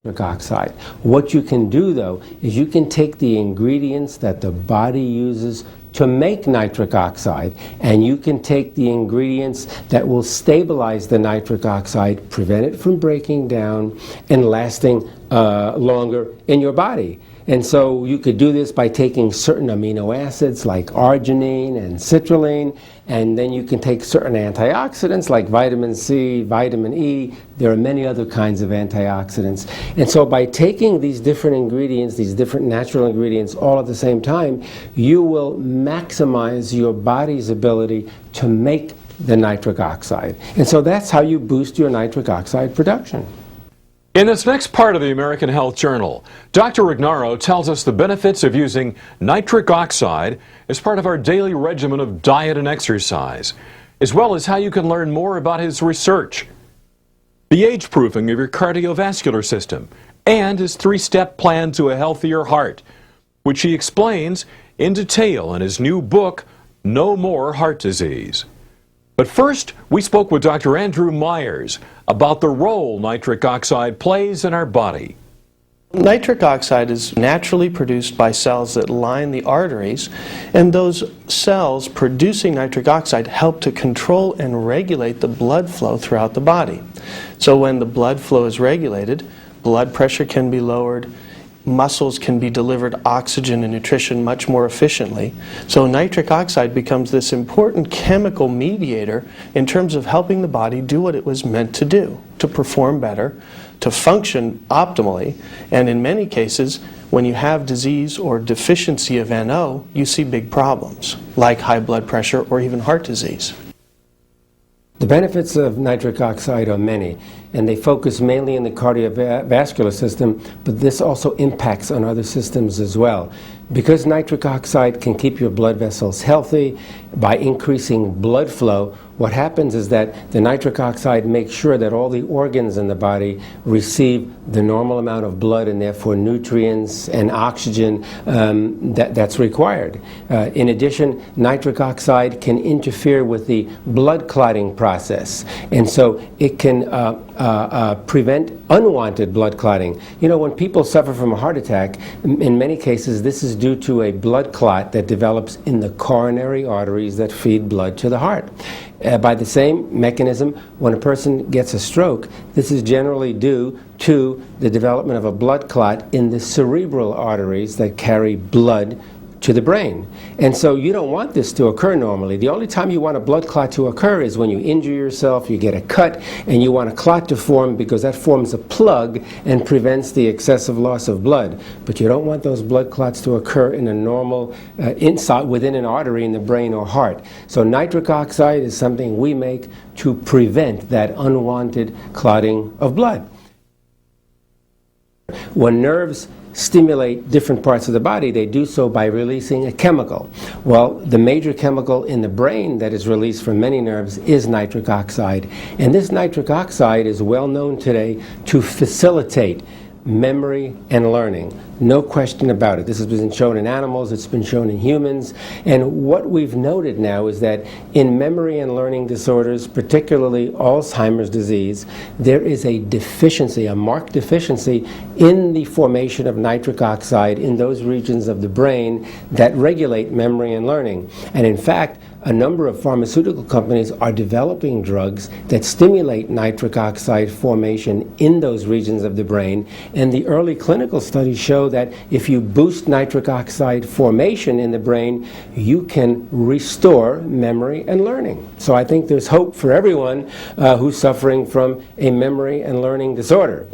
nitric oxide. What you can do though is you can take the ingredients that the body uses to make nitric oxide, and you can take the ingredients that will stabilize the nitric oxide, prevent it from breaking down and lasting longer in your body. And so you could do this by taking certain amino acids like arginine and citrulline, and then you can take certain antioxidants like vitamin C, vitamin E. There are many other kinds of antioxidants. And so by taking these different ingredients, these different natural ingredients all at the same time, you will maximize your body's ability to make the nitric oxide. And so that's how you boost your nitric oxide production. In this next part of the American Health Journal, Dr. Ignarro tells us the benefits of using nitric oxide as part of our daily regimen of diet and exercise, as well as how you can learn more about his research, the age-proofing of your cardiovascular system, and his three-step plan to a healthier heart, which he explains in detail in his new book, No More Heart Disease. But first, we spoke with Dr. Andrew Myers about the role nitric oxide plays in our body. Nitric oxide is naturally produced by cells that line the arteries, and those cells producing nitric oxide help to control and regulate the blood flow throughout the body. So when the blood flow is regulated, blood pressure can be lowered, muscles can be delivered oxygen and nutrition much more efficiently. So nitric oxide becomes this important chemical mediator in terms of helping the body do what it was meant to do, to perform better, to function optimally, and in many cases, when you have disease or deficiency of NO, you see big problems, like high blood pressure or even heart disease. The benefits of nitric oxide are many, and they focus mainly in the cardiovascular system, but this also impacts on other systems as well. Because nitric oxide can keep your blood vessels healthy by increasing blood flow, what happens is that the nitric oxide makes sure that all the organs in the body receive the normal amount of blood and therefore nutrients and oxygen that's required. In addition, nitric oxide can interfere with the blood clotting process, and so it can prevent unwanted blood clotting. You know, when people suffer from a heart attack, in many cases this is due to a blood clot that develops in the coronary arteries that feed blood to the heart. By the same mechanism, when a person gets a stroke, this is generally due to the development of a blood clot in the cerebral arteries that carry blood to the brain. And so you don't want this to occur normally. The only time you want a blood clot to occur is when you injure yourself, you get a cut, and you want a clot to form because that forms a plug and prevents the excessive loss of blood. But you don't want those blood clots to occur in a normal, inside within an artery in the brain or heart. So nitric oxide is something we make to prevent that unwanted clotting of blood. When nerves stimulate different parts of the body, they do so by releasing a chemical. Well, the major chemical in the brain that is released from many nerves is nitric oxide. And this nitric oxide is well known today to facilitate memory and learning. No question about it. This has been shown in animals, it's been shown in humans, and what we've noted now is that in memory and learning disorders, particularly Alzheimer's disease, there is a deficiency, a marked deficiency in the formation of nitric oxide in those regions of the brain that regulate memory and learning. And in fact, a number of pharmaceutical companies are developing drugs that stimulate nitric oxide formation in those regions of the brain, and the early clinical studies show that if you boost nitric oxide formation in the brain, you can restore memory and learning. So I think there's hope for everyone who's suffering from a memory and learning disorder.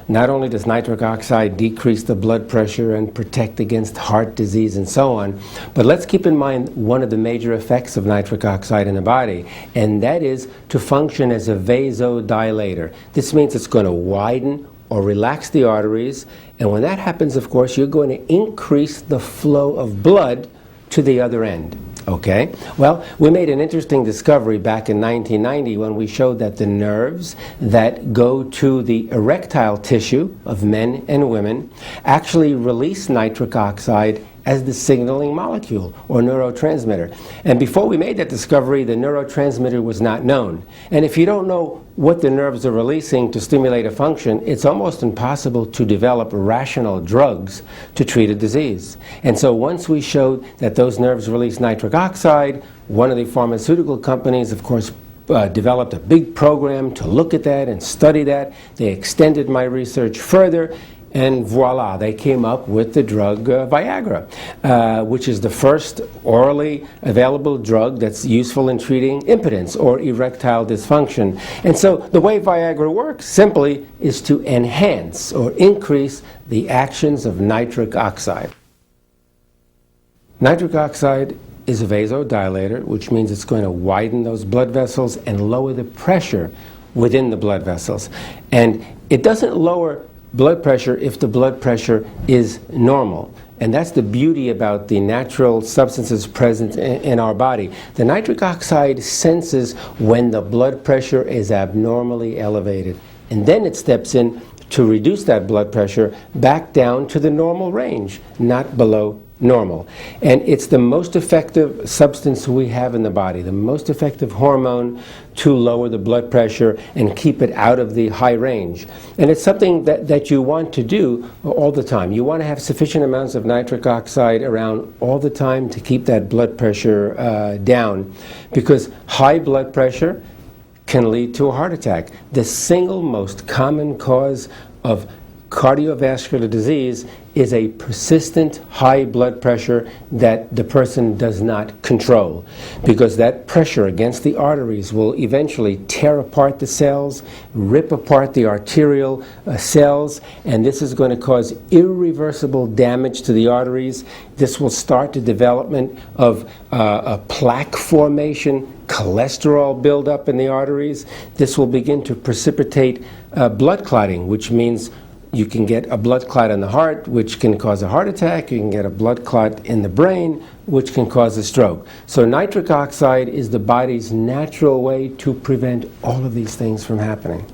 Not only does nitric oxide decrease the blood pressure and protect against heart disease and so on, but let's keep in mind one of the major effects of nitric oxide in the body, and that is to function as a vasodilator. This means it's going to widen or relax the arteries, and when that happens, of course, you're going to increase the flow of blood to the other end. Okay, well, we made an interesting discovery back in 1990 when we showed that the nerves that go to the erectile tissue of men and women actually release nitric oxide as the signaling molecule or neurotransmitter. And before we made that discovery, the neurotransmitter was not known. And if you don't know what the nerves are releasing to stimulate a function, it's almost impossible to develop rational drugs to treat a disease. And so once we showed that those nerves release nitric oxide, one of the pharmaceutical companies, of course, developed a big program to look at that and study that. They extended my research further, and voila, they came up with the drug Viagra, which is the first orally available drug that's useful in treating impotence or erectile dysfunction. And so the way Viagra works simply is to enhance or increase the actions of nitric oxide. Nitric oxide is a vasodilator, which means it's going to widen those blood vessels and lower the pressure within the blood vessels. And it doesn't lower blood pressure if the blood pressure is normal. And that's the beauty about the natural substances present in our body. The nitric oxide senses when the blood pressure is abnormally elevated. And then it steps in to reduce that blood pressure back down to the normal range, not below normal. And it's the most effective substance we have in the body, the most effective hormone to lower the blood pressure and keep it out of the high range. And it's something that you want to do all the time. You want to have sufficient amounts of nitric oxide around all the time to keep that blood pressure down, because high blood pressure can lead to a heart attack. The single most common cause of cardiovascular disease is a persistent high blood pressure that the person does not control, because that pressure against the arteries will eventually tear apart the cells, rip apart the arterial cells, and this is going to cause irreversible damage to the arteries. This will start the development of a plaque formation, cholesterol buildup in the arteries. This will begin to precipitate blood clotting, which means you can get a blood clot in the heart, which can cause a heart attack. You can get a blood clot in the brain, which can cause a stroke. So nitric oxide is the body's natural way to prevent all of these things from happening.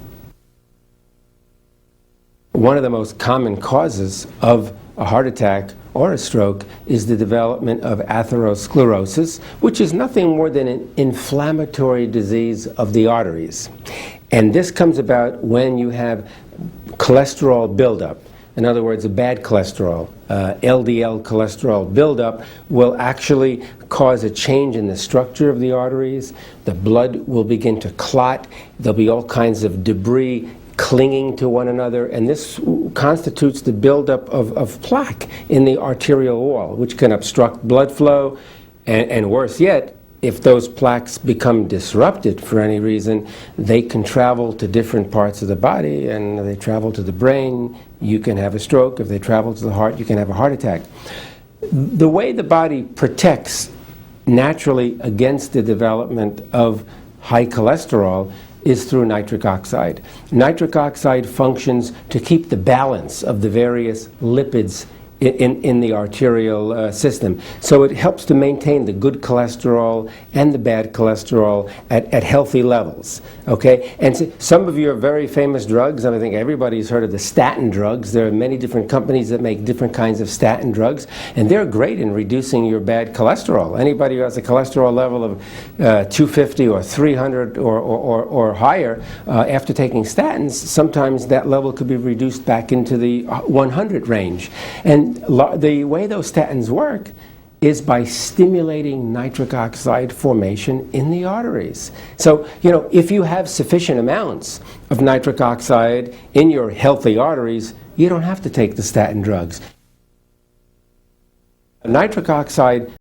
One of the most common causes of a heart attack or a stroke is the development of atherosclerosis, which is nothing more than an inflammatory disease of the arteries. And this comes about when you have cholesterol buildup. In other words, a bad cholesterol, LDL cholesterol buildup will actually cause a change in the structure of the arteries. The blood will begin to clot. There'll be all kinds of debris clinging to one another, and this constitutes the buildup of plaque in the arterial wall, which can obstruct blood flow, and worse yet, if those plaques become disrupted for any reason, they can travel to different parts of the body, and if they travel to the brain, you can have a stroke. If they travel to the heart, you can have a heart attack. The way the body protects naturally against the development of high cholesterol is through nitric oxide. Nitric oxide functions to keep the balance of the various lipids in the arterial system. So it helps to maintain the good cholesterol and the bad cholesterol at healthy levels. Okay? And so some of your very famous drugs, and I think everybody's heard of the statin drugs. There are many different companies that make different kinds of statin drugs, and they're great in reducing your bad cholesterol. Anybody who has a cholesterol level of 250 or 300 or higher, after taking statins, sometimes that level could be reduced back into the 100 range. And the way those statins work is by stimulating nitric oxide formation in the arteries. So, if you have sufficient amounts of nitric oxide in your healthy arteries, you don't have to take the statin drugs. Nitric oxide